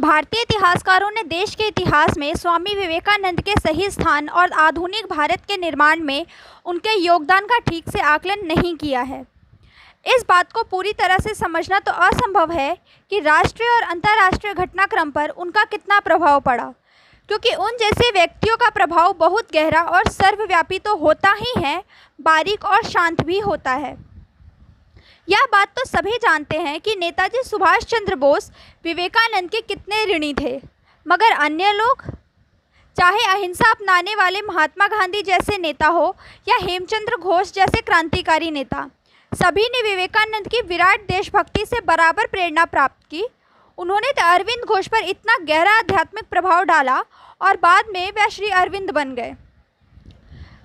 भारतीय इतिहासकारों ने देश के इतिहास में स्वामी विवेकानंद के सही स्थान और आधुनिक भारत के निर्माण में उनके योगदान का ठीक से आकलन नहीं किया है। इस बात को पूरी तरह से समझना तो असंभव है कि राष्ट्रीय और अंतर्राष्ट्रीय घटनाक्रम पर उनका कितना प्रभाव पड़ा, क्योंकि उन जैसे व्यक्तियों का प्रभाव बहुत गहरा और सर्वव्यापी तो होता ही है, बारीक और शांत भी होता है। यह बात तो सभी जानते हैं कि नेताजी सुभाष चंद्र बोस विवेकानंद के कितने ऋणी थे, मगर अन्य लोग, चाहे अहिंसा अपनाने वाले महात्मा गांधी जैसे नेता हो या हेमचंद्र घोष जैसे क्रांतिकारी नेता, सभी ने विवेकानंद की विराट देशभक्ति से बराबर प्रेरणा प्राप्त की। उन्होंने अरविंद घोष पर इतना गहरा आध्यात्मिक प्रभाव डाला और बाद में वह श्री अरविंद बन गए।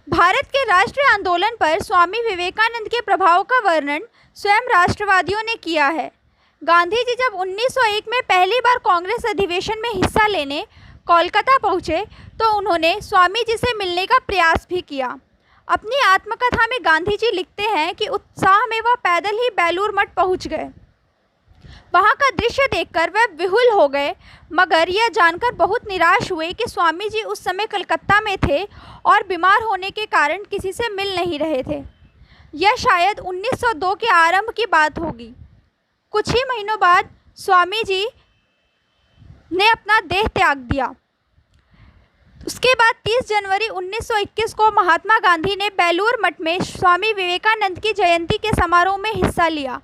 भारत के राष्ट्रीय आंदोलन पर स्वामी विवेकानंद के प्रभाव का वर्णन स्वयं राष्ट्रवादियों ने किया है। गांधी जी जब 1901 में पहली बार कांग्रेस अधिवेशन में हिस्सा लेने कोलकाता पहुंचे तो उन्होंने स्वामी जी से मिलने का प्रयास भी किया। अपनी आत्मकथा में गांधी जी लिखते हैं कि उत्साह में वह पैदल ही बेलूर मठ पहुंच गए। वहां का दृश्य देखकर वह विहुल हो गए, मगर यह जानकर बहुत निराश हुए कि स्वामी जी उस समय कलकत्ता में थे और बीमार होने के कारण किसी से मिल नहीं रहे थे। यह शायद 1902 के आरंभ की बात होगी। कुछ ही महीनों बाद स्वामी जी ने अपना देह त्याग दिया। उसके बाद 30 जनवरी 1921 को महात्मा गांधी ने बेलूर मठ में स्वामी विवेकानंद की जयंती के समारोह में हिस्सा लिया।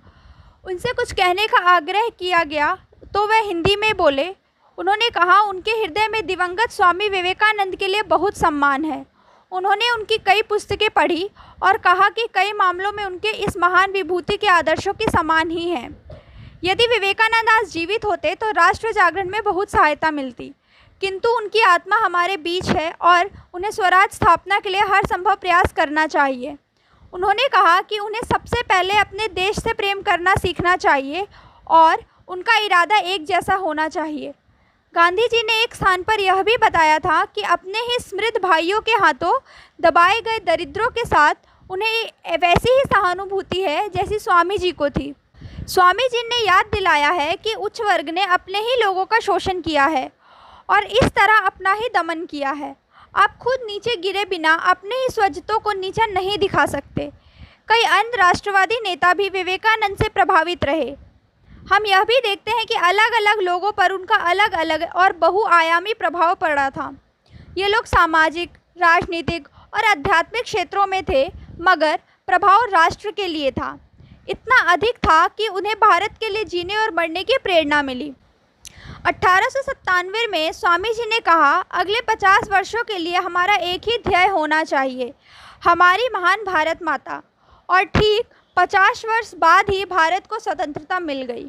उनसे कुछ कहने का आग्रह किया गया तो वह हिंदी में बोले। उन्होंने कहा उनके हृदय में दिवंगत स्वामी विवेकानंद के लिए बहुत सम्मान है। उन्होंने उनकी कई पुस्तकें पढ़ी और कहा कि कई मामलों में उनके इस महान विभूति के आदर्शों के समान ही हैं। यदि विवेकानंद आज जीवित होते तो राष्ट्र जागरण में बहुत सहायता मिलती, किंतु उनकी आत्मा हमारे बीच है और उन्हें स्वराज स्थापना के लिए हर संभव प्रयास करना चाहिए। उन्होंने कहा कि उन्हें सबसे पहले अपने देश से प्रेम करना सीखना चाहिए और उनका इरादा एक जैसा होना चाहिए। गांधी जी ने एक स्थान पर यह भी बताया था कि अपने ही समृद्ध भाइयों के हाथों दबाए गए दरिद्रों के साथ उन्हें वैसी ही सहानुभूति है जैसी स्वामी जी को थी। स्वामी जी ने याद दिलाया है कि उच्च वर्ग ने अपने ही लोगों का शोषण किया है और इस तरह अपना ही दमन किया है। आप खुद नीचे गिरे बिना अपने ही स्वजनों को नीचा नहीं दिखा सकते। कई अन्य राष्ट्रवादी नेता भी विवेकानंद से प्रभावित रहे। हम यह भी देखते हैं कि अलग अलग लोगों पर उनका अलग अलग और बहुआयामी प्रभाव पड़ा था। ये लोग सामाजिक, राजनीतिक और आध्यात्मिक क्षेत्रों में थे, मगर प्रभाव राष्ट्र के लिए था। इतना अधिक था कि उन्हें भारत के लिए जीने और मरने की प्रेरणा मिली। 1897 में स्वामी जी ने कहा, अगले 50 वर्षों के लिए हमारा एक ही ध्येय होना चाहिए, हमारी महान भारत माता। और ठीक 50 वर्ष बाद ही भारत को स्वतंत्रता मिल गई।